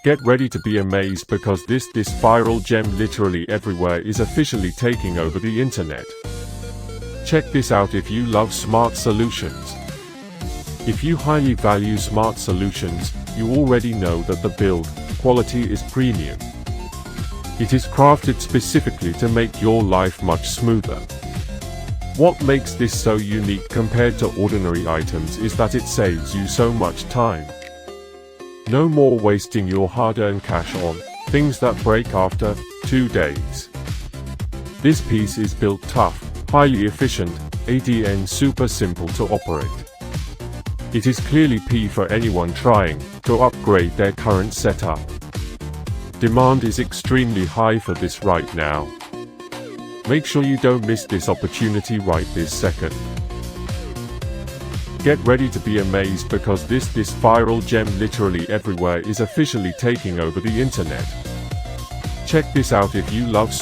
Get ready to be amazed because this viral gem literally everywhere is officially taking over the internet. Check this out if you love smart solutions. If you highly value smart solutions, you already know that the build quality is premium. It is crafted specifically to make your life much smoother. What makes this so unique compared to ordinary items is that it saves you so much time. No more wasting your hard-earned cash on things that break after 2 days. This piece is built tough, highly efficient, and super simple to operate. It is clearly P for anyone trying to upgrade their current setup. Demand is extremely high for this right now. Make sure you don't miss this opportunity right this second. Get ready to be amazed because this viral gem literally everywhere is officially taking over the internet. Check this out if you love